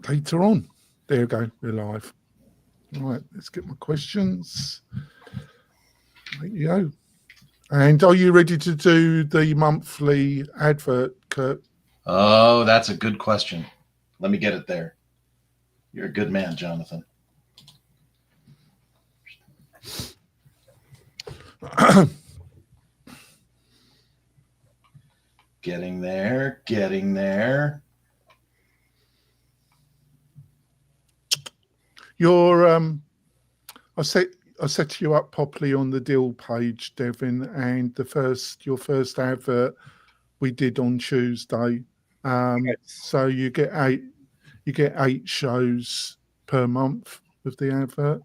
Data on. There you go. We're live. All right, let's get my questions. There you go. And are you ready to do the monthly advert, Kurt? Oh, that's a good question. Let me get it there. You're a good man, Jonathan. Getting there. I set you up properly on the deal page, Devin, and your first advert we did on Tuesday. So you get eight shows per month with the advert,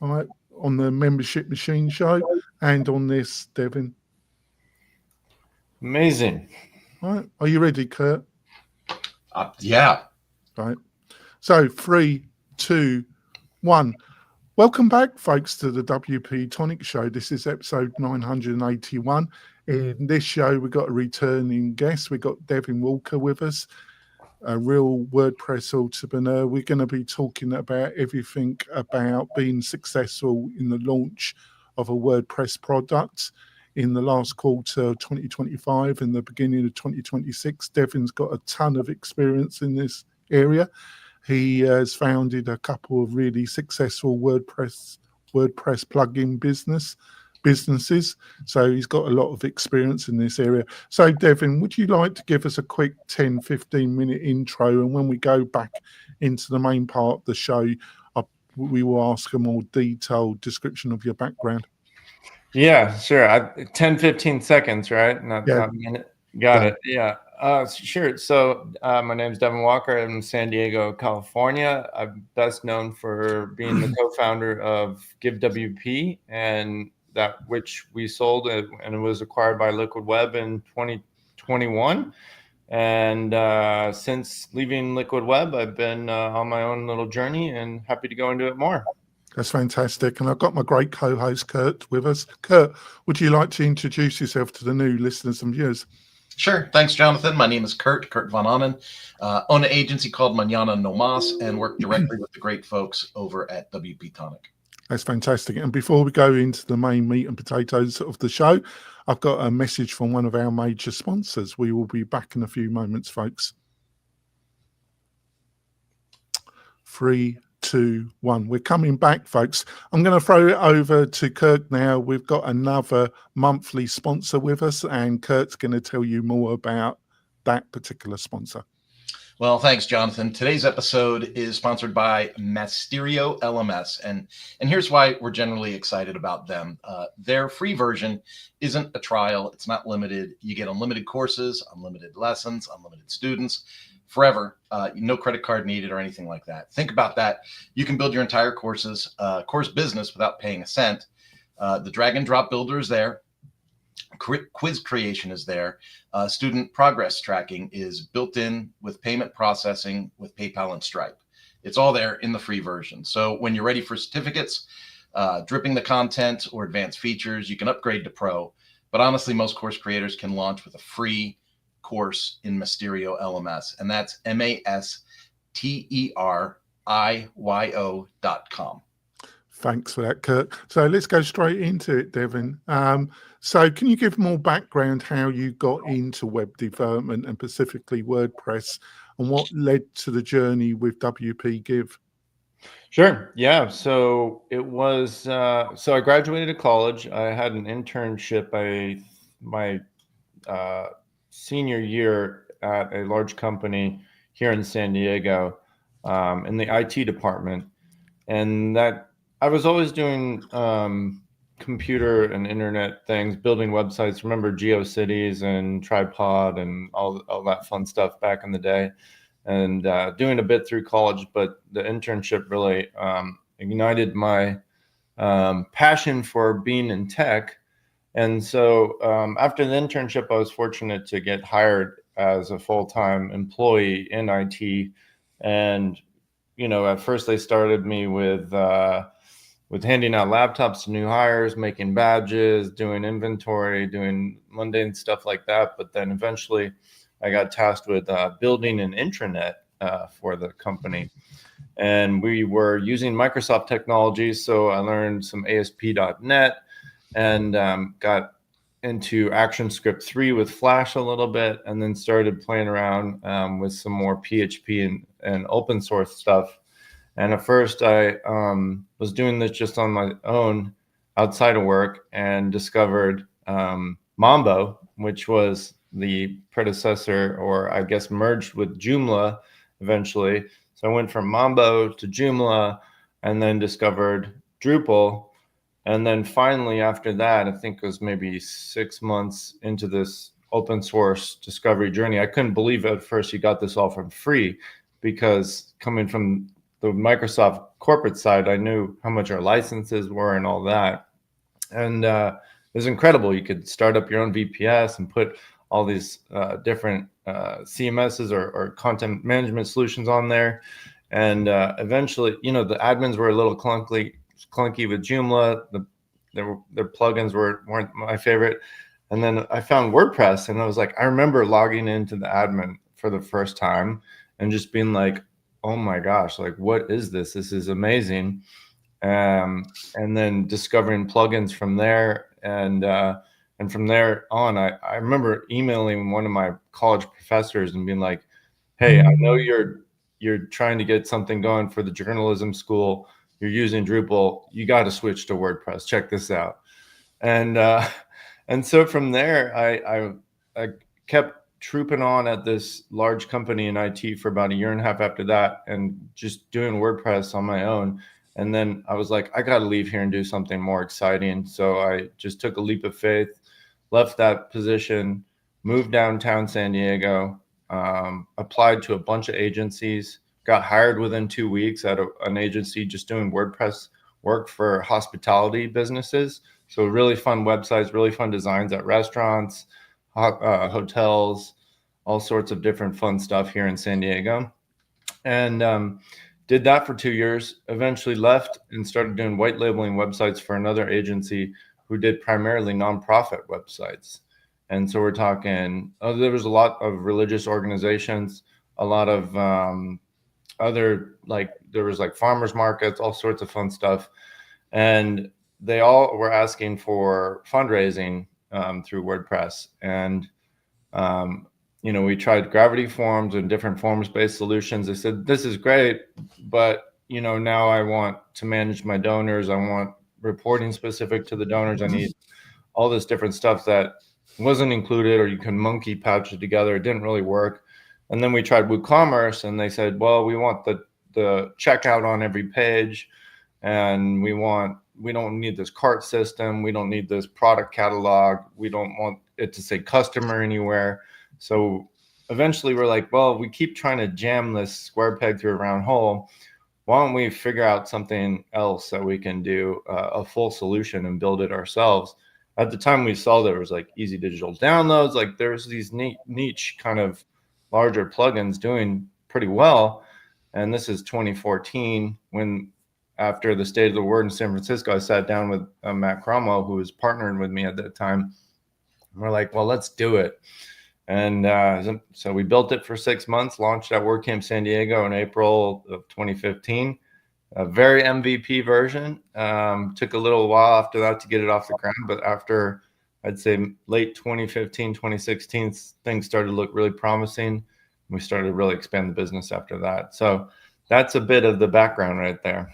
all right, on the membership machine show and on this, Devin. Amazing. All right, are you ready, Kurt? Yeah. Right. So 3, 2, 1. Welcome back, folks, to the WP-Tonic show. This is episode 981. In this show, we've got a returning guest. We've got Devin Walker with us, a real WordPress entrepreneur. We're going to be talking about everything about being successful in the launch of a WordPress product in the last quarter of 2025 and the beginning of 2026. Devin's got a ton of experience in this area. He has founded a couple of really successful WordPress plugin businesses. So he's got a lot of experience in this area. So Devin, would you like to give us a quick 10, 15-minute intro? And when we go back into the main part of the show, we will ask a more detailed description of your background. Yeah, sure. 10, 15 seconds, right? Not a minute. Got it. Yeah. Sure. So my name is Devin Walker. I'm in San Diego, California. I'm best known for being the co-founder of GiveWP, and that which we sold and it was acquired by Liquid Web in 2021. And since leaving Liquid Web, I've been on my own little journey and happy to go into it more. That's fantastic. And I've got my great co-host, Kurt, with us. Kurt, would you like to introduce yourself to the new listeners and viewers? Sure. Thanks, Jonathan. My name is Kurt Von Onen. Own an agency called Mañana No Mas and work directly with the great folks over at WP-Tonic. That's fantastic. And before we go into the main meat and potatoes of the show, I've got a message from one of our major sponsors. We will be back in a few moments, folks. 3, 2, 1. We're coming back, folks. I'm going to throw it over to Kurt now. We've got another monthly sponsor with us, and Kurt's going to tell you more about that particular sponsor. Well, thanks, Jonathan. Today's episode is sponsored by Masterio LMS, and here's why we're generally excited about them. Their free version isn't a trial. It's not limited. You get unlimited courses, unlimited lessons, unlimited students, forever. No credit card needed or anything like that. Think about that. You can build your entire course business without paying a cent. The drag and drop builder is there. Quiz creation is there. Student progress tracking is built in with payment processing with PayPal and Stripe. It's all there in the free version. So when you're ready for certificates, dripping the content or advanced features, you can upgrade to Pro. But honestly, most course creators can launch with a free course in Masterio LMS, and that's masterio.com. Thanks for that, Kurt. So let's go straight into it, Devin. So can you give more background how you got into web development and specifically WordPress and what led to the journey with WP Give? Sure. Yeah. So it was, so I graduated college. I had an internship my senior year at a large company here in San Diego in the IT department. And that I was always doing computer and internet things, building websites. Remember GeoCities and Tripod and all that fun stuff back in the day, and doing a bit through college. But the internship really ignited my passion for being in tech. And so after the internship, I was fortunate to get hired as a full-time employee in IT. And, you know, at first they started me with handing out laptops to new hires, making badges, doing inventory, doing mundane stuff like that. But then eventually I got tasked with building an intranet for the company. And we were using Microsoft technologies. So I learned some ASP.NET and got into ActionScript 3 with Flash a little bit, and then started playing around with some more PHP and open source stuff. And at first I was doing this just on my own outside of work, and discovered Mambo, which was the predecessor, or I guess merged with Joomla eventually. So I went from Mambo to Joomla, and then discovered Drupal. And then finally, after that, I think it was maybe 6 months into this open source discovery journey. I couldn't believe at first you got this all for free, because coming from the Microsoft corporate side, I knew how much our licenses were and all that. And it was incredible. You could start up your own VPS and put all these different CMSs or content management solutions on there. And eventually, you know, the admins were a little clunky with Joomla. Their plugins weren't my favorite. And then I found WordPress, and I was like, I remember logging into the admin for the first time and just being like, oh my gosh, like, what is this? This is amazing. And then discovering plugins from there. And from there on, I remember emailing one of my college professors and being like, hey, I know you're trying to get something going for the journalism school. You're using Drupal. You got to switch to WordPress. Check this out. And so from there, I kept trooping on at this large company in IT for about a year and a half after that, and just doing WordPress on my own. And then I was like, I got to leave here and do something more exciting. So I just took a leap of faith, left that position, moved downtown San Diego, applied to a bunch of agencies, got hired within 2 weeks at an agency just doing WordPress work for hospitality businesses. So really fun websites, really fun designs at restaurants, hotels, all sorts of different fun stuff here in San Diego. And did that for 2 years, eventually left and started doing white labeling websites for another agency who did primarily nonprofit websites. And so we're talking, there was a lot of religious organizations, a lot of other, like, there was like farmers markets, all sorts of fun stuff. And they all were asking for fundraising through WordPress. And, you know, we tried Gravity Forms and different forms-based solutions. They said, this is great, but, you know, now I want to manage my donors. I want reporting specific to the donors. I need all this different stuff that wasn't included, or you can monkey patch it together. It didn't really work. And then we tried WooCommerce, and they said, well, we want the checkout on every page, and we don't need this cart system. We don't need this product catalog. We don't want it to say customer anywhere. So eventually we're like, well, we keep trying to jam this square peg through a round hole. Why don't we figure out something else that we can do, a full solution, and build it ourselves? At the time we saw there was like easy digital downloads, like there's these niche kind of larger plugins doing pretty well. And this is 2014, when after the State of the Word in San Francisco, I sat down with Matt Cromwell, who was partnering with me at that time. And we're like, well, let's do it. And so we built it for 6 months, launched at WordCamp San Diego in April of 2015. A very MVP version. Took a little while after that to get it off the ground, but after, I'd say, late 2015, 2016, things started to look really promising. We started to really expand the business after that. So that's a bit of the background right there.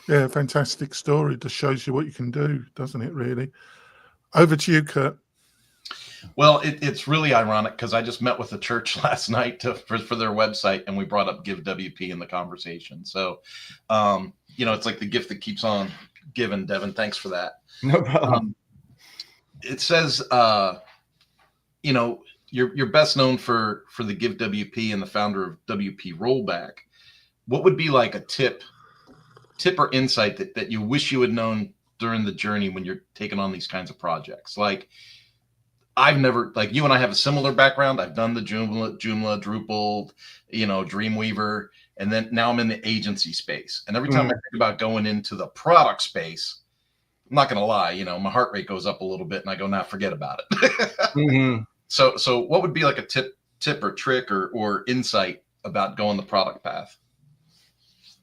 Yeah, fantastic story. Just shows you what you can do, doesn't it, really? Over to you, Kurt. Well, it's really ironic because I just met with the church last night for their website, and we brought up Give WP in the conversation. So, you know, it's like the gift that keeps on giving. Devin, thanks for that. No problem. It says, you know, you're best known for the Give WP and the founder of WP Rollback. What would be like a tip or insight that you wish you had known during the journey when you're taking on these kinds of projects? Like, I've never, like, you and I have a similar background. I've done the Joomla, Drupal, you know, Dreamweaver, and then now I'm in the agency space. And every time I think about going into the product space, I'm not going to lie, you know, my heart rate goes up a little bit, and I go, nah, forget about it. So what would be like a tip or trick or insight about going the product path?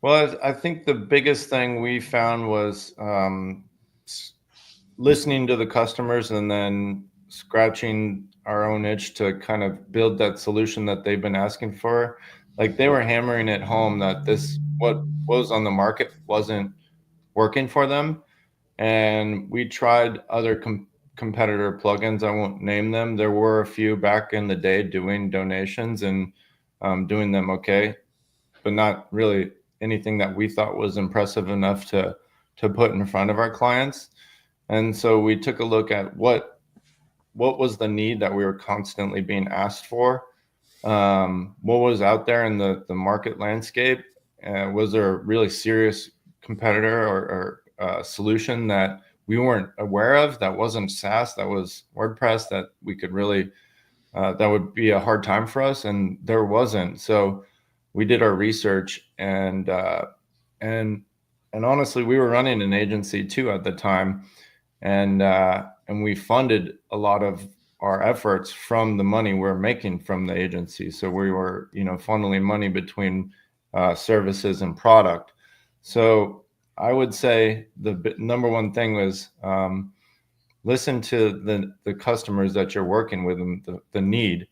Well, I think the biggest thing we found was listening to the customers and then scratching our own itch to kind of build that solution that they've been asking for. Like they were hammering it home that what was on the market wasn't working for them. And we tried other competitor plugins. I won't name them. There were a few back in the day doing donations and doing them okay, but not really anything that we thought was impressive enough to put in front of our clients. And so we took a look at what was the need that we were constantly being asked for, what was out there in the market landscape. Was there a really serious competitor or solution that we weren't aware of, that wasn't SaaS, that was WordPress, that we could really that would be a hard time for us? And there wasn't. So we did our research, and honestly, we were running an agency too at the time, and we funded a lot of our efforts from the money we're making from the agency. So we were, funneling money between services and product. So I would say the number one thing was listen to the customers that you're working with and the need,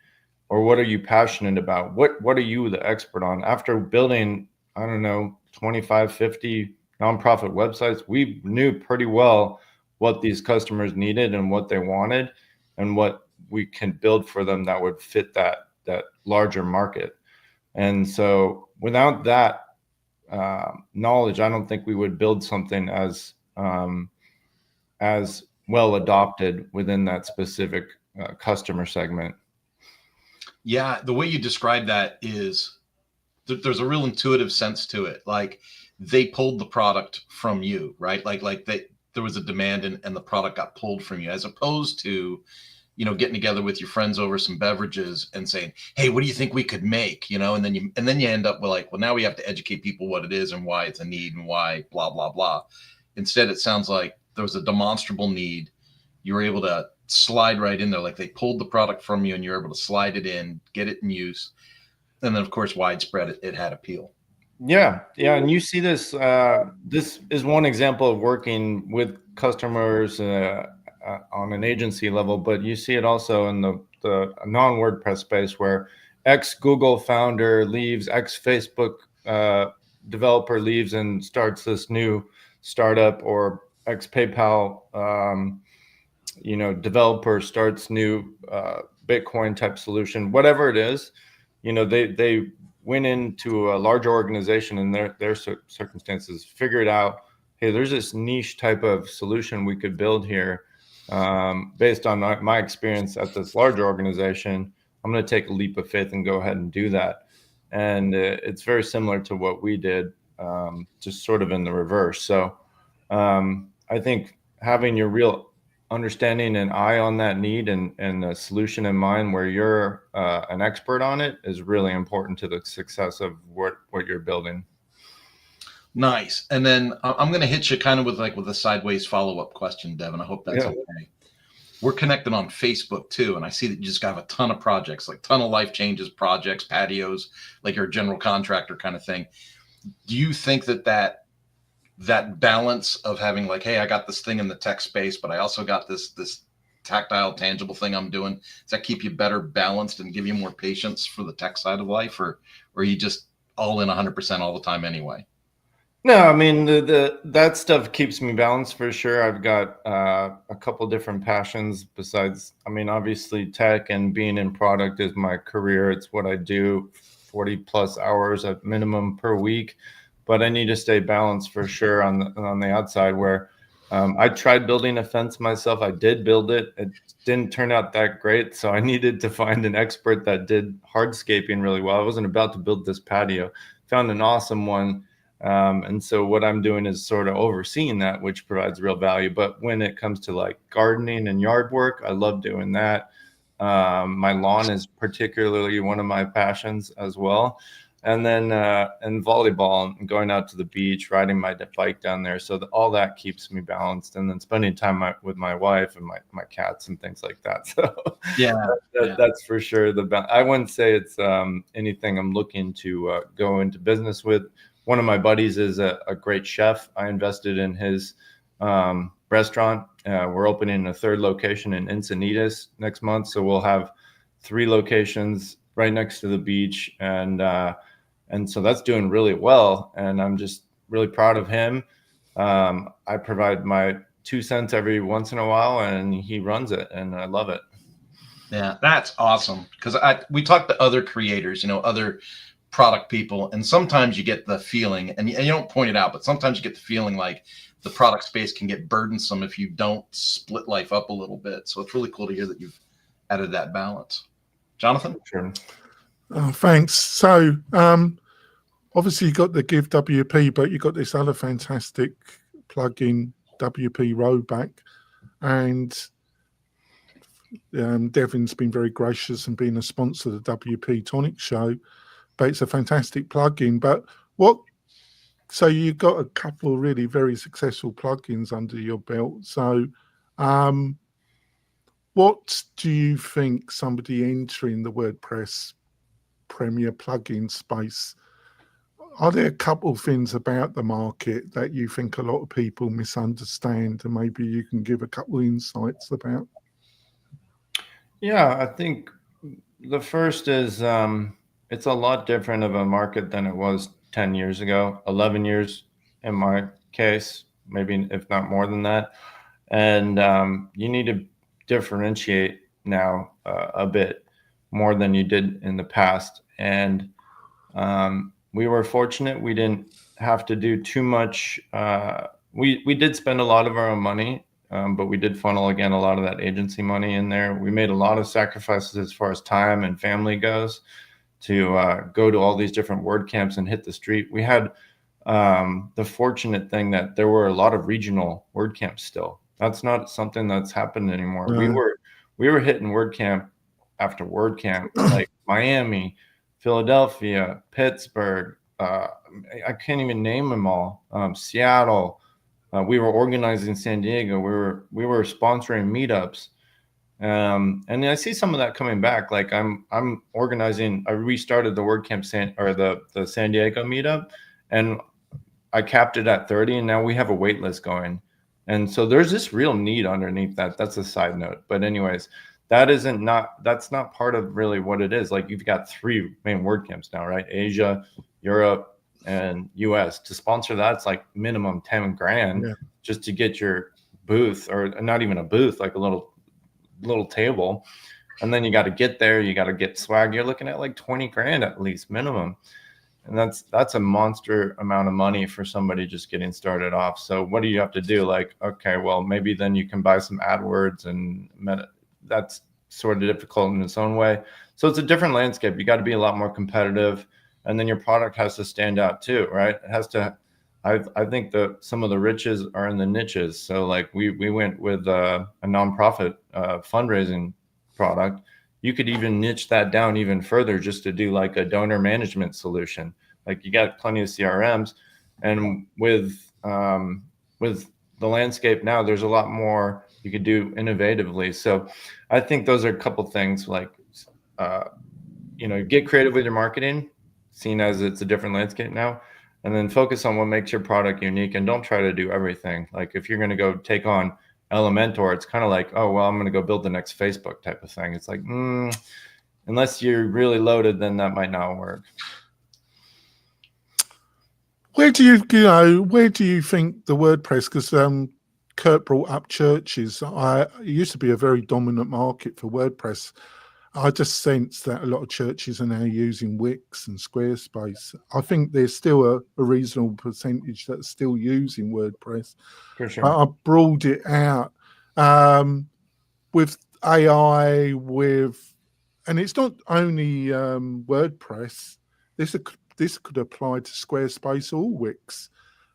or what are you passionate about? What are you the expert on? After building, I don't know, 25, 50 nonprofit websites, we knew pretty well what these customers needed and what they wanted and what we can build for them that would fit that larger market. And so without that knowledge, I don't think we would build something as well adopted within that specific customer segment. Yeah, the way you describe that is there's a real intuitive sense to it. Like they pulled the product from you, right? Like there was a demand and the product got pulled from you, as opposed to, getting together with your friends over some beverages and saying, hey, what do you think we could make? And then you end up with like, well, now we have to educate people what it is and why it's a need and why blah, blah, blah. Instead, it sounds like there was a demonstrable need. You were able to slide right in there. Like they pulled the product from you and you're able to slide it in, get it in use. And then of course, widespread, it had appeal. Yeah. And you see this, this is one example of working with customers on an agency level, but you see it also in the non-WordPress space, where ex-Google founder leaves, ex-Facebook developer leaves and starts this new startup, or ex-PayPal developer starts new Bitcoin type solution, whatever it is. They went into a larger organization and their circumstances, figured out, hey, there's this niche type of solution we could build here. Based on my experience at this larger organization, I'm going to take a leap of faith and go ahead and do that. And it's very similar to what we did, just sort of in the reverse. So I think having your real understanding and eye on that need and a solution in mind where you're an expert on it is really important to the success of what you're building. Nice. And then I'm going to hit you kind of with a sideways follow-up question, Devin. I hope that's okay. We're connected on Facebook too, and I see that you just have a ton of projects, like ton of life changes projects, patios, like you're a general contractor kind of thing. Do you think that balance of having like, hey, I got this thing in the tech space, but I also got this tactile, tangible thing I'm doing, does that keep you better balanced and give you more patience for the tech side of life, or are you just all in 100% all the time anyway? No, I mean, that stuff keeps me balanced for sure. I've got a couple different passions besides, obviously tech and being in product is my career. It's what I do 40 plus hours at minimum per week, but I need to stay balanced for sure on the outside, where I tried building a fence myself. I did build it. It didn't turn out that great. So I needed to find an expert that did hardscaping really well. I wasn't about to build this patio, found an awesome one. And so what I'm doing is sort of overseeing that, which provides real value. But when it comes to like gardening and yard work, I love doing that. My lawn is particularly one of my passions as well. and then and volleyball and going out to the beach, riding my bike down there. So all that keeps me balanced, and then spending time with my wife and my cats and things like that. So that's for sure. I wouldn't say it's anything I'm looking to go into business with. One of my buddies is a great chef. I invested in his restaurant. We're opening a third location in Encinitas next month, so we'll have 3 locations right next to the beach, and so that's doing really well, and I'm just really proud of him. I provide my 2 cents every once in a while, and he runs it, and I love it. Yeah, that's awesome, because we talk to other creators, other product people, and sometimes you get the feeling, and you don't point it out, but sometimes you get the feeling like the product space can get burdensome if you don't split life up a little bit. So it's really cool to hear that you've added that balance. Jonathan? Sure. Oh, thanks. So obviously you got the Give WP, but you got this other fantastic plugin, WP Rollback, and Devin's been very gracious and being a sponsor of the WP-Tonic show, but it's a fantastic plugin. But so you got a couple of really very successful plugins under your belt. So what do you think somebody entering the WordPress Premier plugin space, are there a couple of things about the market that you think a lot of people misunderstand, and maybe you can give a couple of insights about? Yeah, I think the first is it's a lot different of a market than it was 10 years ago, 11 years in my case, maybe if not more than that. And you need to differentiate now a bit more than you did in the past. And we were fortunate. We didn't have to do too much. We did spend a lot of our own money, but we did funnel, again, a lot of that agency money in there. We made a lot of sacrifices as far as time and family goes to go to all these different WordCamps and hit the street. We had the fortunate thing that there were a lot of regional WordCamps still. That's not something that's happened anymore. We were hitting WordCamp after WordCamp, like Miami, Philadelphia, Pittsburgh. I can't even name them all. Seattle. We were organizing San Diego. We were sponsoring meetups. And I see some of that coming back. Like I'm organizing. I restarted the WordCamp the San Diego meetup, and I capped it at 30, and now we have a wait list going. And so there's this real need underneath that. That's a side note. But anyways, that's not part of really what it is. Like, you've got 3 main WordCamps now, right? Asia, Europe, and US. To sponsor that, it's like minimum 10 grand just to get your booth, or not even a booth, like a little table. And then you got to get there, you got to get swag. You're looking at like 20 grand at least minimum. And that's a monster amount of money for somebody just getting started off. So what do you have to do? Like, okay, well, maybe then you can buy some AdWords, and that's sort of difficult in its own way. So it's a different landscape. You got to be a lot more competitive, and then your product has to stand out too, right? It has to. I think that some of the riches are in the niches. So like we went with a nonprofit fundraising product. You could even niche that down even further, just to do like a donor management solution. Like, you got plenty of CRMs, and with the landscape now, there's a lot more you could do innovatively. So I think those are a couple things, like, get creative with your marketing, seen as it's a different landscape now, and then focus on what makes your product unique, and don't try to do everything. Like, if you're going to go take on Elementor, it's kind of like, oh, well, I'm going to go build the next Facebook type of thing. It's like, unless you're really loaded, then that might not work. Where do you think the WordPress, because Kurt brought up churches. It used to be a very dominant market for WordPress. I just sense that a lot of churches are now using Wix and Squarespace. I think there's still a reasonable percentage that's still using WordPress. For sure. But I brought it out with AI, and it's not only WordPress. This could apply to Squarespace or Wix,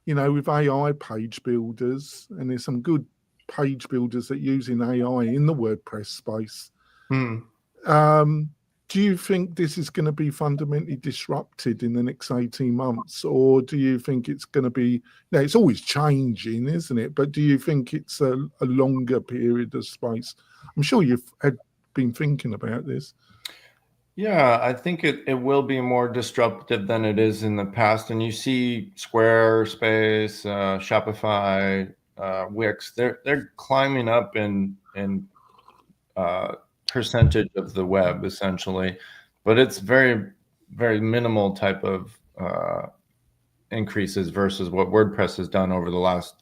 with AI page builders, and there's some good page builders that are using AI in the WordPress space. do you think this is going to be fundamentally disrupted in the next 18 months, or do you think it's going to be, it's always changing, isn't it? But do you think it's a longer period of space? I'm sure you've been thinking about this. Yeah, I think it will be more disruptive than it is in the past. And you see Squarespace, Shopify, Wix, they're climbing up in percentage of the web essentially, but it's very, very minimal type of increases versus what WordPress has done over the last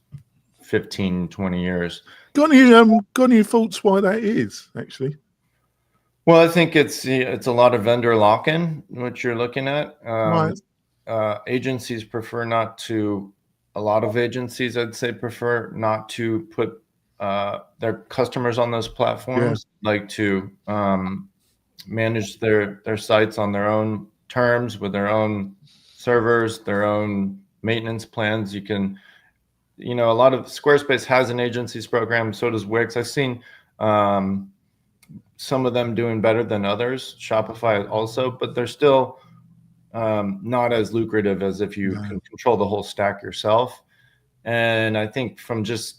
15, 20 years. Got any thoughts why that is, actually? Well, I think it's a lot of vendor lock-in, what you're looking at. Right. Agencies prefer not to. A lot of agencies, I'd say, prefer not to put their customers on those platforms. Like to manage their sites on their own terms with their own servers, their own maintenance plans. You can, a lot of Squarespace has an agencies program. So does Wix. I've seen some of them doing better than others, Shopify also, but they're still not as lucrative as if you can control the whole stack yourself. And I think from just,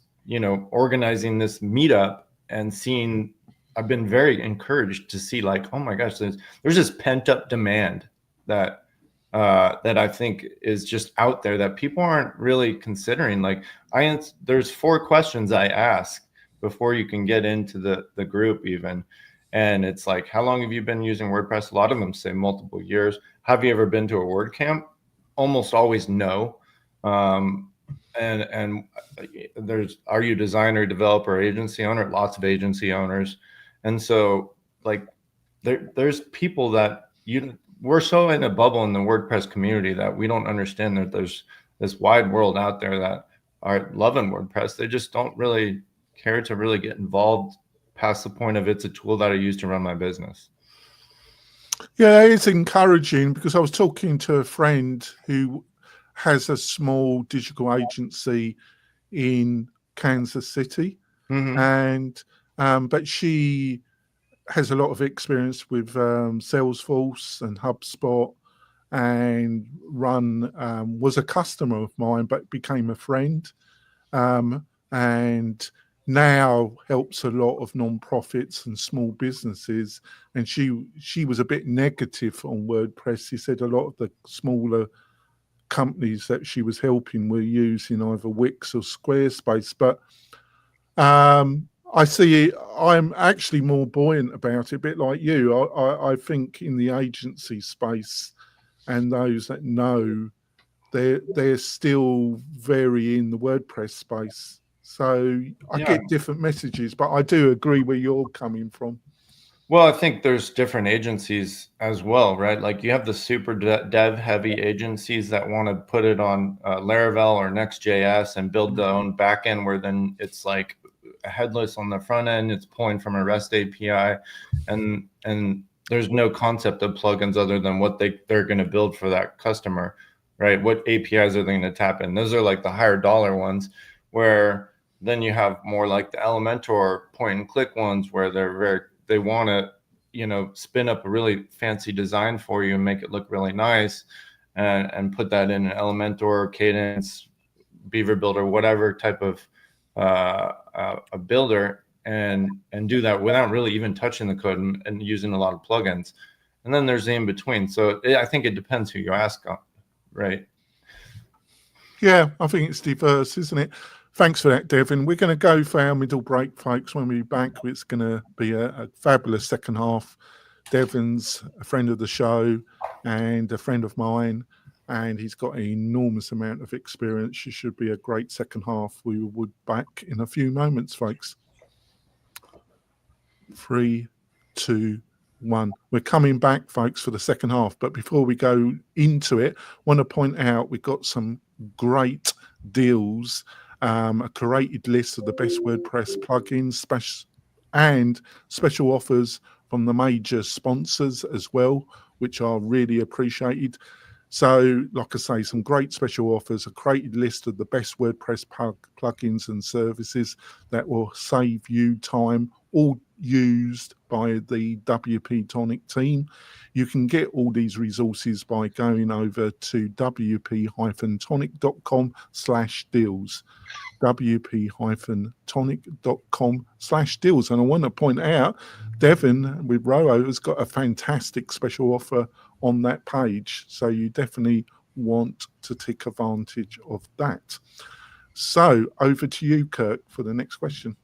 organizing this meetup and seeing, I've been very encouraged to see like, oh my gosh, there's this pent up demand that I think is just out there that people aren't really considering. Like there's 4 questions I ask before you can get into the group even. And it's like, how long have you been using WordPress? A lot of them say multiple years. Have you ever been to a WordCamp? Almost always no. And there's, are you designer, developer, agency owner? Lots of agency owners. And so like there's people that we're so in a bubble in the WordPress community that we don't understand that there's this wide world out there that are loving WordPress. They just don't really care to really get involved past the point of it's a tool that I use to run my business. Yeah, it's encouraging because I was talking to a friend who has a small digital agency in Kansas City, and but she has a lot of experience with Salesforce and HubSpot, and was a customer of mine, but became a friend, and now helps a lot of non-profits and small businesses. And she was a bit negative on WordPress. She said a lot of the smaller companies that she was helping were using either Wix or Squarespace. But I see I'm actually more buoyant about it, a bit like you. I think in the agency space and those that know, they're still very in the WordPress space. So I get different messages, but I do agree where you're coming from. Well, I think there's different agencies as well, right? Like you have the super dev heavy agencies that want to put it on Laravel or Next.js and build their own backend, where then it's like headless on the front end. It's pulling from a REST API, and there's no concept of plugins other than what they're going to build for that customer, right? What APIs are they going to tap in? Those are like the higher dollar ones, where then you have more like the Elementor point and click ones where they want to, spin up a really fancy design for you and make it look really nice and put that in an Elementor, Cadence, Beaver Builder, whatever type of a builder and do that without really even touching the code and using a lot of plugins. And then there's the in between. So I think it depends who you ask, right? Yeah, I think it's diverse, isn't it? Thanks for that, Devin. We're going to go for our middle break, folks. When we're back, it's going to be a fabulous second half. Devin's a friend of the show and a friend of mine, and he's got an enormous amount of experience. It should be a great second half. We will be back in a few moments, folks. 3, 2, 1. We're coming back, folks, for the second half. But before we go into it, I want to point out we've got some great deals. A curated list of the best WordPress plugins and special offers from the major sponsors as well, which are really appreciated. So, like I say, some great special offers, a curated list of the best WordPress plugins and services that will save you time, all used by the WP-Tonic team. You can get all these resources by going over to wp-tonic.com/deals. wp-tonic.com/deals. And I want to point out, Devin with Roo has got a fantastic special offer on that page. So you definitely want to take advantage of that. So over to you, Kirk, for the next question.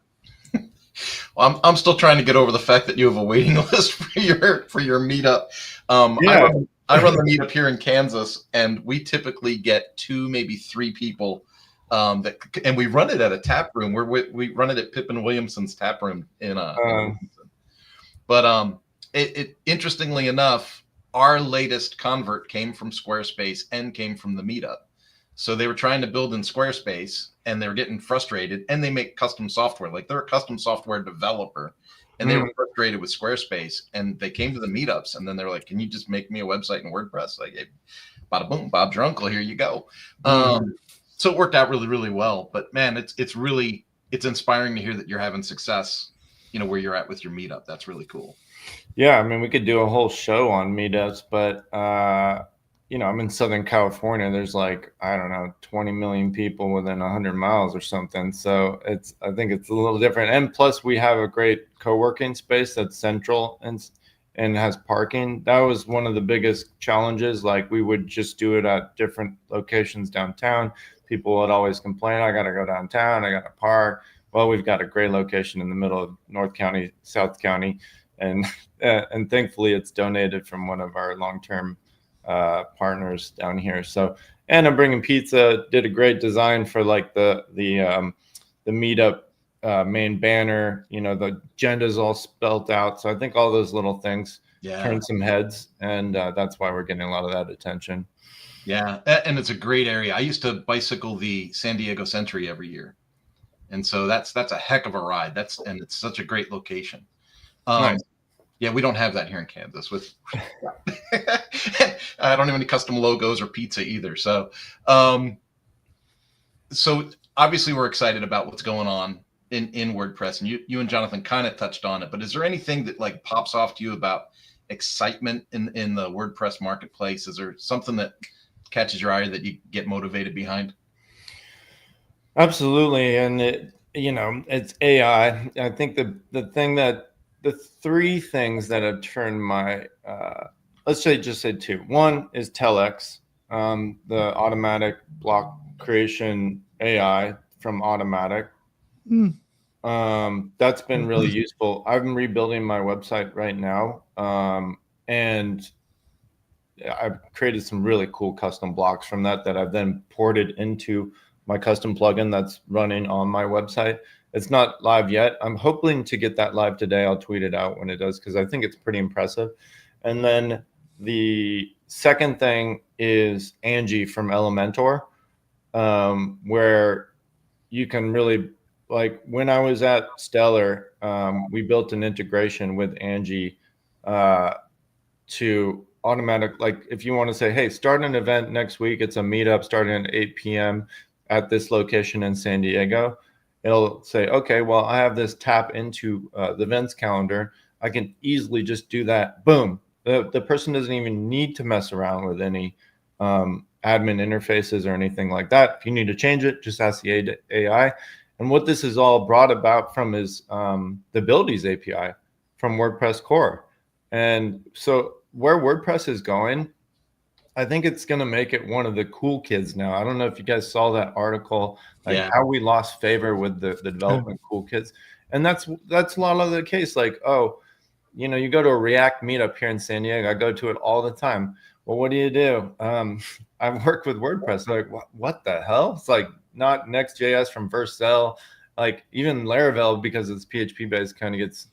Well, I'm still trying to get over the fact that you have a waiting list for your meetup. Yeah. I run the meetup here in Kansas, and we typically get 2, maybe 3 people. And we run it at a tap room. We run it at Pippin Williamson's tap room in Williamson. But interestingly enough, our latest convert came from Squarespace and came from the meetup. So they were trying to build in Squarespace, and they were getting frustrated, and they make custom software. Like, they're a custom software developer, and they were frustrated with Squarespace, and they came to the meetups, and then they're like, can you just make me a website in WordPress? Like, hey, bada boom, Bob's your uncle, here you go. So it worked out really, really well. But man, it's inspiring to hear that you're having success, where you're at with your meetup. That's really cool. Yeah, I mean, we could do a whole show on meetups, but I'm in Southern California. There's like, I don't know, 20 million people within 100 miles or something. So I think it's a little different. And plus, we have a great co-working space that's central and has parking. That was one of the biggest challenges. Like, we would just do it at different locations downtown. People would always complain, I got to go downtown, I got to park. Well, we've got a great location in the middle of North County, South County. And thankfully, it's donated from one of our long-term partners down here. So, and I'm bringing pizza. Did a great design for like the meetup main banner. The agenda's all spelled out. So I think all those little things turn some heads, and that's why we're getting a lot of that attention. Yeah, and it's a great area. I used to bicycle the San Diego Century every year, and so that's a heck of a ride. And it's such a great location. Nice. Yeah, we don't have that here in Kansas. I don't have any custom logos or pizza either. So, so obviously we're excited about what's going on in WordPress, and you and Jonathan kind of touched on it. But is there anything that like pops off to you about excitement in the WordPress marketplace? Is there something that catches your eye that you get motivated behind? Absolutely, and it's AI. I think the 3 things that have turned my let's just say 2. One is Telex, the automatic block creation AI from Automatic. That's been really useful. I'm rebuilding my website right now, and I've created some really cool custom blocks from that I've then ported into my custom plugin that's running on my website. It's not live yet. I'm hoping to get that live today. I'll tweet it out when it does, because I think it's pretty impressive. And then the second thing is Angie from Elementor, where you can really, like, when I was at Stellar, we built an integration with Angie to automatic, like, if you want to say, hey, start an event next week, it's a meetup starting at 8 p.m. at this location in San Diego. It'll say, okay, well, I have this tap into the events calendar. I can easily just do that. Boom. The person doesn't even need to mess around with any admin interfaces or anything like that. If you need to change it, just ask the AI. And what this is all brought about from is the Abilities API from WordPress core. And so where WordPress is going, I think it's going to make it one of the cool kids now. I don't know if you guys saw that article, like how we lost favor with the development cool kids. And that's a lot of the case. Like, oh, you go to a React meetup here in San Diego. I go to it all the time. Well, what do? I've worked with WordPress. Like, what the hell? It's like not Next.js from Vercel, like even Laravel, because it's PHP based, kind of gets,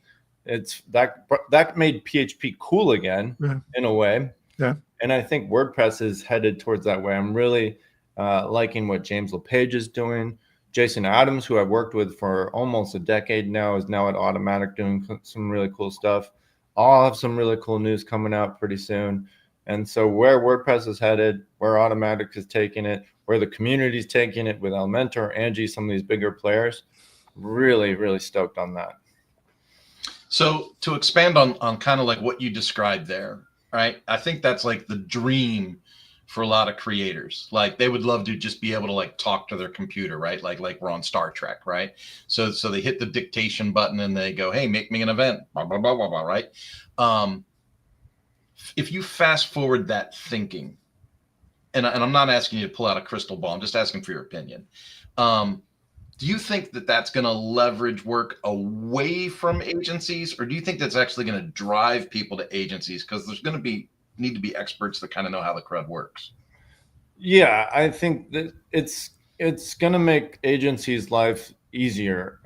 it's that made PHP cool again in a way. Yeah. And I think WordPress is headed towards that way. I'm really liking what James LePage is doing. Jason Adams, who I've worked with for almost a decade now, is now at Automatic doing some really cool stuff. I'll have some really cool news coming out pretty soon. And so where WordPress is headed, where Automatic is taking it, where the community is taking it with Elementor, Angie, some of these bigger players, really, really stoked on that. So to expand on kind of like what you described there, right? I think that's like the dream for a lot of creators. Like they would love to just be able to like talk to their computer, right? Like we're on Star Trek, right? So they hit the dictation button and they go, "Hey, make me an event," blah blah blah blah blah, right? Um, if you fast forward that thinking, and I'm not asking you to pull out a crystal ball, I'm just asking for your opinion. Do you think that that's going to leverage work away from agencies, or do you think that's actually going to drive people to agencies? Because there's going to need to be experts that kind of know how the crud works. Yeah, I think that it's going to make agencies' life easier.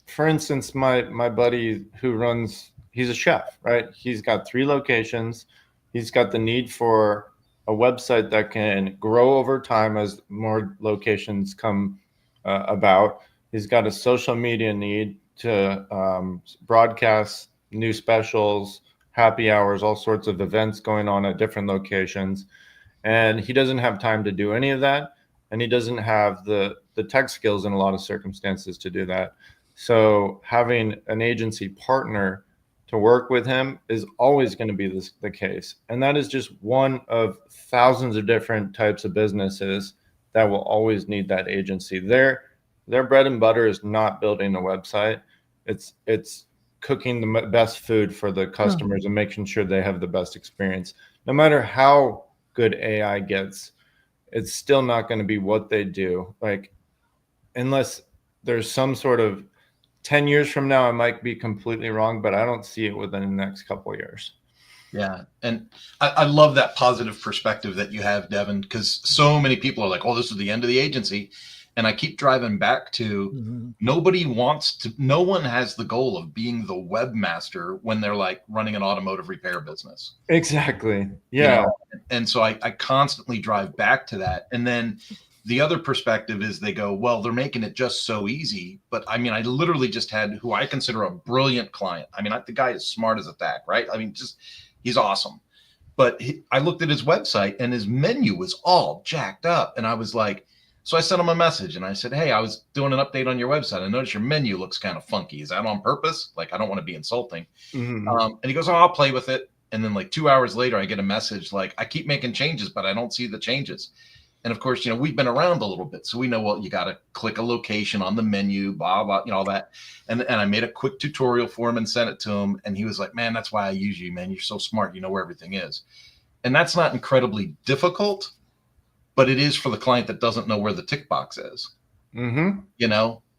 For instance, my buddy who runs, he's a chef, right? He's got 3 locations. He's got the need for a website that can grow over time as more locations come about. He's got a social media need to broadcast new specials, happy hours, all sorts of events going on at different locations. And he doesn't have time to do any of that. And he doesn't have the tech skills in a lot of circumstances to do that. So having an agency partner to work with him is always going to be the case. And that is just one of thousands of different types of businesses that will always need that agency. Their bread and butter is not building a website. It's cooking the best food for the customers and making sure they have the best experience. No matter how good AI gets, it's still not going to be what they do. Like, unless there's some sort of 10 years from now, I might be completely wrong, but I don't see it within the next couple of years. Yeah. And I love that positive perspective that you have, Devin, because so many people are like, "Oh, this is the end of the agency." And I keep driving back to no one has the goal of being the webmaster when they're like running an automotive repair business. Exactly. Yeah. You know? And so I constantly drive back to that. And then the other perspective is they go, "Well, they're making it just so easy." But I mean, I literally just had who I consider a brilliant client. I mean, the guy is smart as a tack, right? I mean, he's awesome. But I looked at his website and his menu was all jacked up. And I was like, so I sent him a message and I said, "Hey, I was doing an update on your website. I noticed your menu looks kind of funky. Is that on purpose? Like, I don't want to be insulting." Mm-hmm. And he goes, "Oh, I'll play with it." And then like 2 hours later, I get a message like, "I keep making changes, but I don't see the changes." And of course, we've been around a little bit, so we know, well, you got to click a location on the menu, blah, blah, all that. And I made a quick tutorial for him and sent it to him. And he was like, "Man, that's why I use you, man. You're so smart. You know where everything is." And that's not incredibly difficult, but it is for the client that doesn't know where the tick box is. Mm-hmm.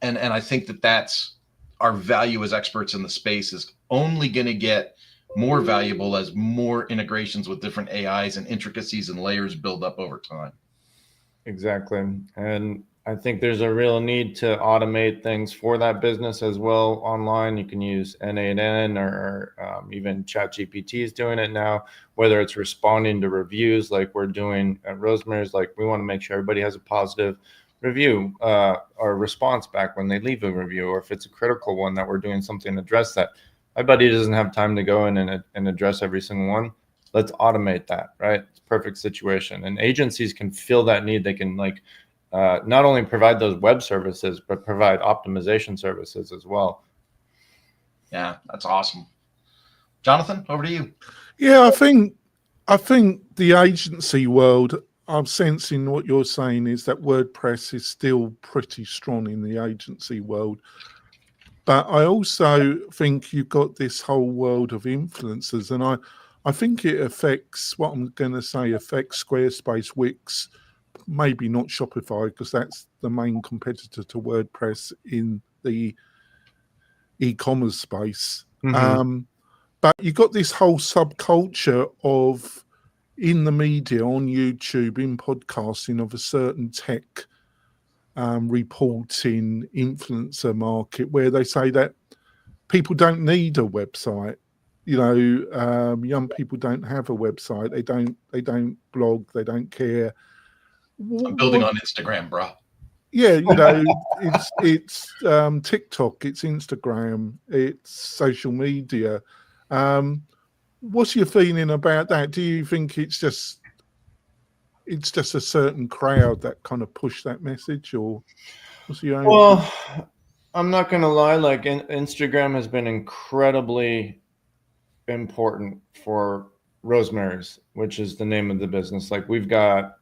And I think that's our value as experts in the space is only going to get more valuable as more integrations with different AIs and intricacies and layers build up over time. Exactly. And I think there's a real need to automate things for that business as well online. You can use N8N or even ChatGPT is doing it now, whether it's responding to reviews like we're doing at Rosemary's. Like, we want to make sure everybody has a positive review or response back when they leave a review, or if it's a critical one that we're doing something to address that. My buddy doesn't have time to go in and address every single one. Let's automate that, right? It's a perfect situation. And agencies can fill that need. They can not only provide those web services, but provide optimization services as well. Yeah, that's awesome. Jonathan, over to you. Yeah, I think the agency world, I'm sensing what you're saying is that WordPress is still pretty strong in the agency world. But I also think you've got this whole world of influencers, and I think it affects Squarespace, Wix, maybe not Shopify, because that's the main competitor to WordPress in the e-commerce space. Mm-hmm. But you got this whole subculture of, in the media, on YouTube, in podcasting, of a certain tech reporting influencer market where they say that people don't need a website. Young people don't have a website. They don't blog. They don't care. I'm building on Instagram, bro. Yeah, it's TikTok, it's Instagram, it's social media. What's your feeling about that? Do you think it's just a certain crowd that kind of push that message, or what's your own? Well, I'm not gonna lie, like Instagram has been incredibly important for Rosemary's, which is the name of the business. Like we've got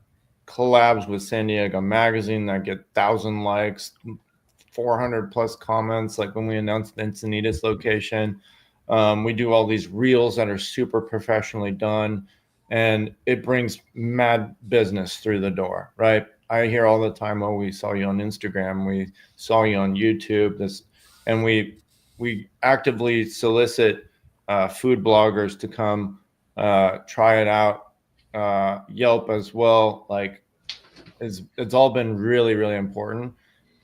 collabs with San Diego Magazine that get 1,000 likes, 400 plus comments. Like when we announced the Encinitas location, we do all these reels that are super professionally done, and it brings mad business through the door, right? I hear all the time, "Oh, we saw you on Instagram, we saw you on YouTube." And we actively solicit food bloggers to come try it out. Yelp as well, like it's all been really, really important.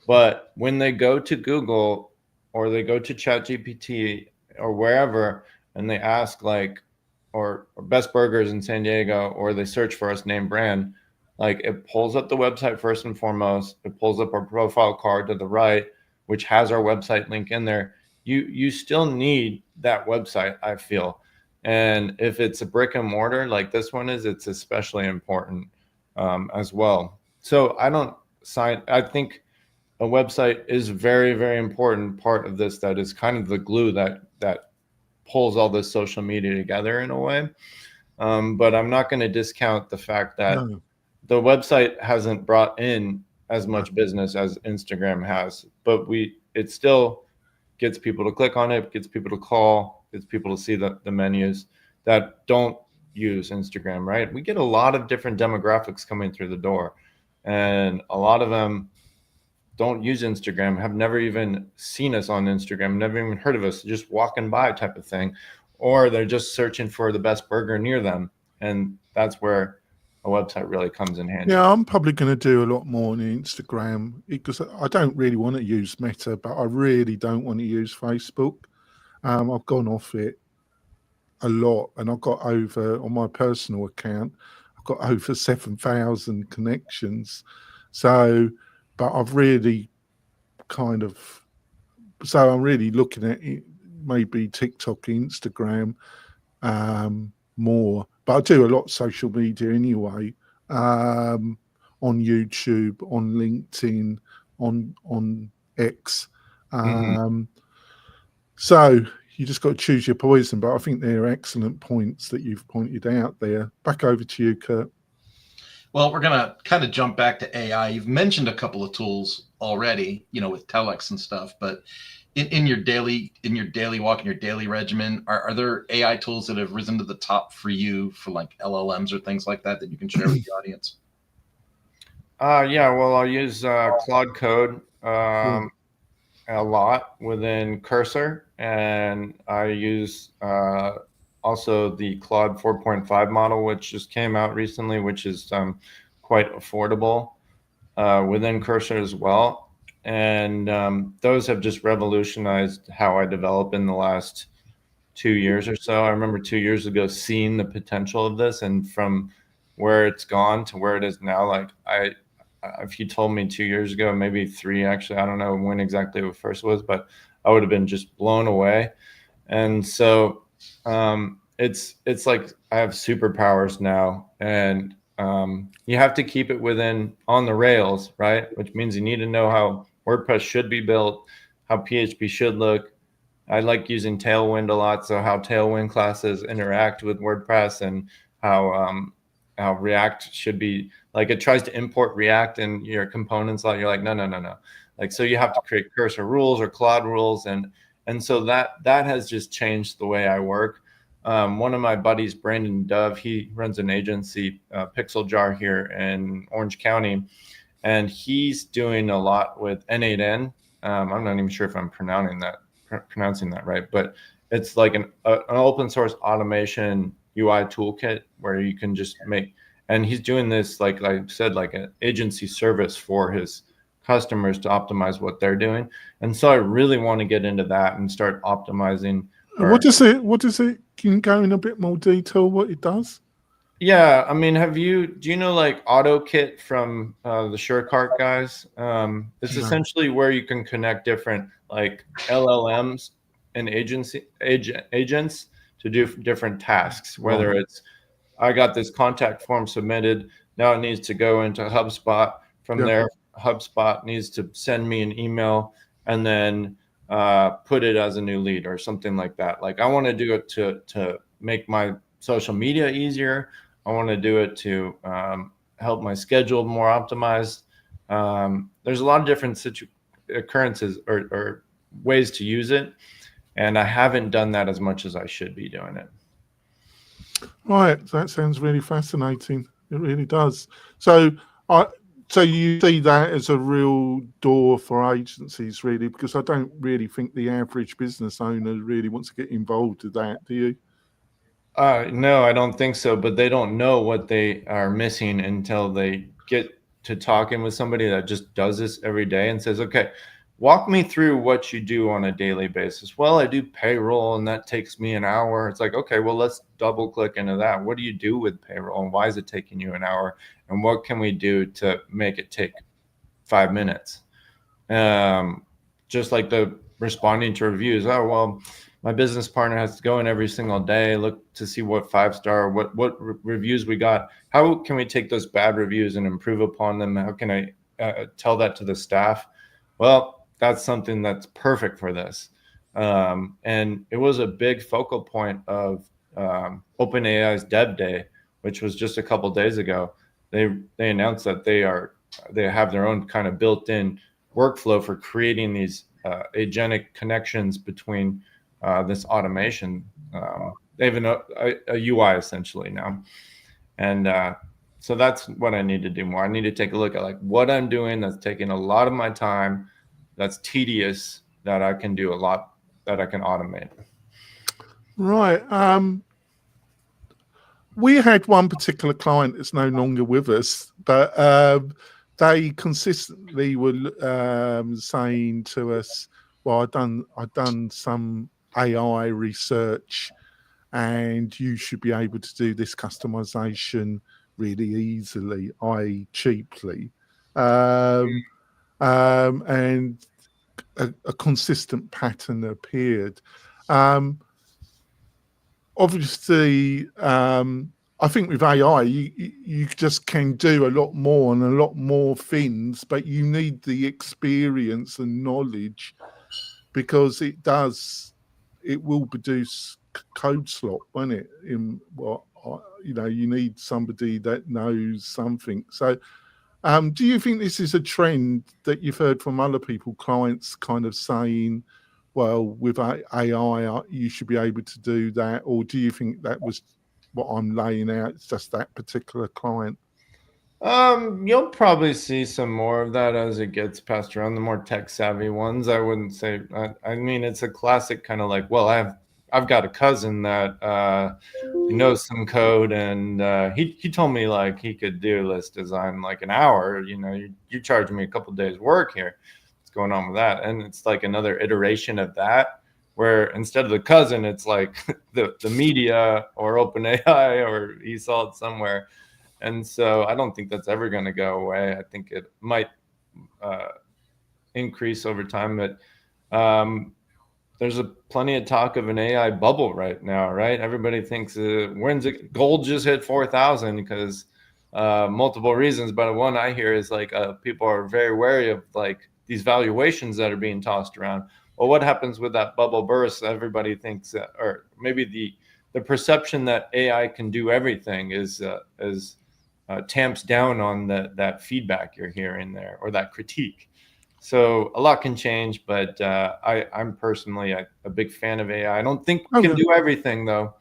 But when they go to Google or they go to ChatGPT or wherever, and they ask like, or best burgers in San Diego, or they search for us name brand, like it pulls up the website first and foremost. It pulls up our profile card to the right, which has our website link in there. You still need that website, I feel. And if it's a brick and mortar like this one is, it's especially important as well. So I think a website is very, very important part of this. That is kind of the glue that pulls all this social media together in a way. But I'm not going to discount the fact that No, the website hasn't brought in as much business as Instagram has, but it still gets people to click on it, gets people to call, gets people to see the menus that don't use Instagram, right? We get a lot of different demographics coming through the door, and a lot of them don't use Instagram, have never even seen us on Instagram, never even heard of us, just walking by type of thing, or they're just searching for the best burger near them. And that's where a website really comes in handy. yeah, I'm probably going to do a lot more on Instagram because I don't really want to use Meta, but I really don't want to use Facebook. I've gone off it a lot, and I've got over on my personal account. I've got over 7,000 connections. So, but I've really kind of so I'm really looking at it, maybe TikTok, Instagram, more. But I do a lot of social media anyway, on YouTube, on LinkedIn, on X. So you just got to choose your poison. But I think they're excellent points that you've pointed out there. Back over to you, Kurt. Well, we're going to kind of jump back to AI. You've mentioned a couple of tools already, with telex and stuff, but in your daily walk, in your daily regimen, are there AI tools that have risen to the top for you for like LLMs or things like that you can share with the audience? Yeah, well, I'll use Claude Code Yeah. a lot within Cursor, and I use also the Claude 4.5 model, which just came out recently, which is quite affordable within Cursor as well. And those have just revolutionized how I develop in the last 2 years or so. I remember 2 years ago seeing the potential of this, and from where it's gone to where it is now, like if you told me 2 years ago, maybe three actually, I don't know when exactly it first was, but I would have been just blown away. And so it's like I have superpowers now, and you have to keep it on the rails, right? Which means you need to know how WordPress should be built, how PHP should look. I like using Tailwind a lot, so how Tailwind classes interact with WordPress, and how React should be. Like it tries to import React in your components. Like you're like, no. Like, so you have to create Cursor rules or Claude rules, and so that has just changed the way I work. One of my buddies, Brandon Dove, he runs an agency, Pixel Jar, here in Orange County, and he's doing a lot with N8N. I'm not even sure if I'm pronouncing that right, but it's like an open source automation UI toolkit where you can just make, and he's doing this, like I said, like an agency service for his customers to optimize what they're doing. And so I really want to get into that and start optimizing. What does it? Can you go in a bit more detail what it does? Yeah, I mean, do you know like AutoKit from the SureCart guys? It's No. essentially where you can connect different like LLMs and agents to do different tasks, whether it's I got this contact form submitted, now it needs to go into HubSpot. From there, HubSpot needs to send me an email and then put it as a new lead or something like that. Like I want to do it to make my social media easier. I want to do it to help my schedule more optimized. There's a lot of different occurrences or ways to use it, and I haven't done that as much as I should be doing it. Right, that sounds really fascinating. It really does. So you see that as a real door for agencies, really, because I don't really think the average business owner really wants to get involved with that. Do you? No, I don't think so. But they don't know what they are missing until they get to talking with somebody that just does this every day and says, okay, walk me through what you do on a daily basis. Well, I do payroll and that takes me an hour. It's like, okay, well, let's double click into that. What do you do with payroll and why is it taking you an hour? And what can we do to make it take 5 minutes? Just like the responding to reviews. Oh, well, my business partner has to go in every single day, look to see what 5-star, what reviews we got. How can we take those bad reviews and improve upon them? How can I tell that to the staff? Well, that's something that's perfect for this. And it was a big focal point of OpenAI's Dev Day, which was just a couple days ago. They announced that they have their own kind of built-in workflow for creating these agentic connections between this automation. They have a UI essentially now. And so that's what I need to do more. I need to take a look at like what I'm doing that's taking a lot of my time, that's tedious, that I can do a lot, that I can automate. Right. We had one particular client that's no longer with us, but they consistently were saying to us, well, I've done some AI research and you should be able to do this customization really easily, i.e. cheaply. And a consistent pattern appeared. Obviously, I think with AI, you just can do a lot more and a lot more things, but you need the experience and knowledge because it will produce code slop, won't it? In what you need somebody that knows something. So, do you think this is a trend that you've heard from other people, clients, kind of saying, well, with AI, you should be able to do that? Or do you think that was what I'm laying out? It's just that particular client? You'll probably see some more of that as it gets passed around. The more tech savvy ones, I wouldn't say. I mean, it's a classic kind of like, well, I've got a cousin that knows some code, and he told me like he could do list design like an hour. You charge me a couple days work here. What's going on with that? And it's like another iteration of that, where instead of the cousin, it's like the media or OpenAI, or he saw it somewhere. And so I don't think that's ever going to go away. I think it might increase over time, but there's plenty of talk of an AI bubble right now, right? Everybody thinks when's it gold just hit 4,000 because multiple reasons, but one I hear is like people are very wary of like these valuations that are being tossed around. Well, what happens with that bubble burst? Everybody thinks or maybe the perception that AI can do everything is tamps down on that feedback you're hearing there, or that critique. So a lot can change, but I'm personally a big fan of AI. I don't think it can do everything though,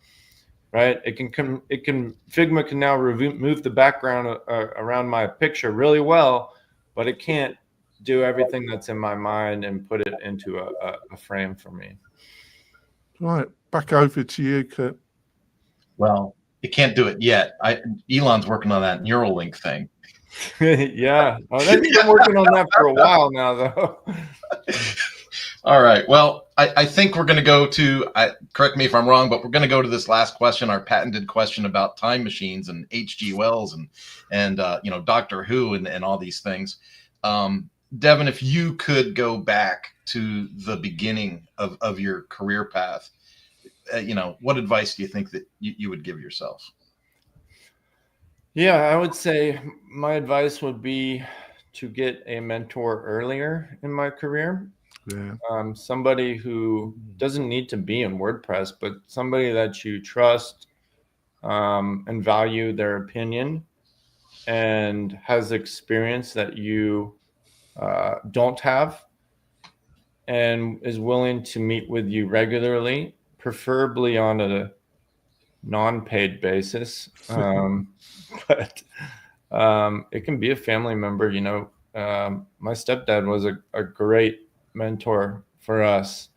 right? Figma can now move the background around my picture really well, but it can't do everything that's in my mind and put it into a frame for me. Right, back over to you, Kurt. Well, it can't do it yet. Elon's working on that Neuralink thing. Yeah. Oh, they've been working on that for a while now, though. All right. Well, I think we're going to go to, correct me if I'm wrong, but we're going to go to this last question, our patented question about time machines and H.G. Wells and Doctor Who and all these things. Devin, if you could go back to the beginning of your career path, what advice do you think that you would give yourself? Yeah, I would say my advice would be to get a mentor earlier in my career. Yeah. Somebody who doesn't need to be in WordPress, but somebody that you trust and value their opinion and has experience that you don't have, and is willing to meet with you regularly, preferably on a non-paid basis. But it can be a family member. My stepdad was a great mentor for us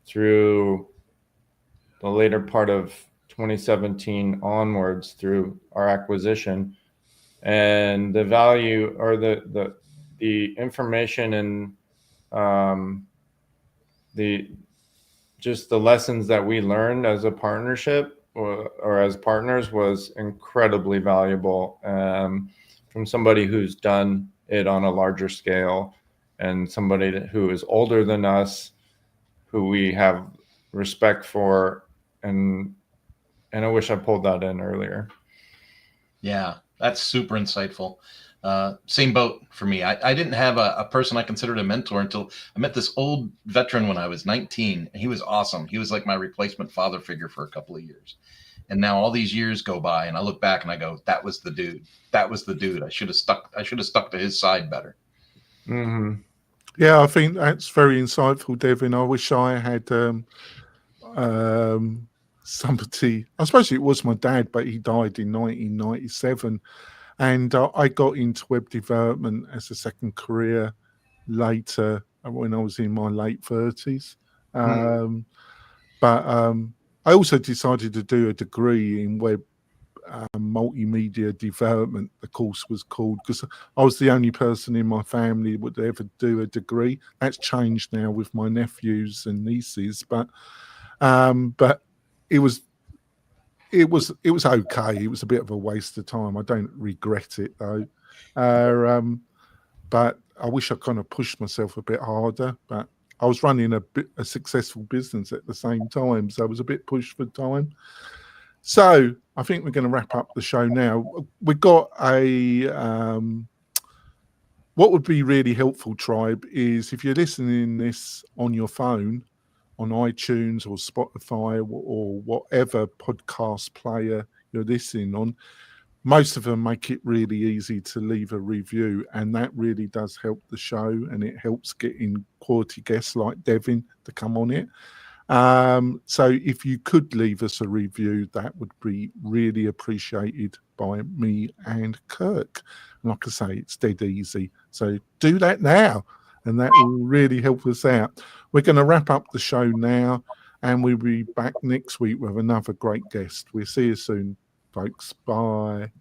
through the later part of 2017 onwards through our acquisition, and the value or the information and the just the lessons that we learned as a partnership or as partners was incredibly valuable, from somebody who's done it on a larger scale and somebody who is older than us, who we have respect for. And I wish I pulled that in earlier. Yeah, that's super insightful. Same boat for me. I didn't have a person I considered a mentor until I met this old veteran when I was 19, and he was awesome. He was like my replacement father figure for a couple of years. And now all these years go by, and I look back and I go, that was the dude. That was the dude. I should have stuck to his side better. Mm-hmm. Yeah, I think that's very insightful, Devin. I wish I had somebody. I suppose it was my dad, but he died in 1997. And I got into web development as a second career later when I was in my late 30s. But I also decided to do a degree in web multimedia development, the course was called, because I was the only person in my family would ever do a degree. That's changed now with my nephews and nieces, but it was okay. It was a bit of a waste of time. I don't regret it though. But I wish I kind of pushed myself a bit harder, but I was running a successful business at the same time, so I was a bit pushed for time. So I think we're going to wrap up the show now. We've got what would be really helpful, Tribe, is if you're listening this on your phone, on iTunes or Spotify or whatever podcast player you're listening on, most of them make it really easy to leave a review, and that really does help the show, and it helps getting quality guests like Devin to come on it. So if you could leave us a review, that would be really appreciated by me and Kirk. And like I say, it's dead easy. So do that now, and that will really help us out. We're going to wrap up the show now, and we'll be back next week with another great guest. We'll see you soon, folks. Bye.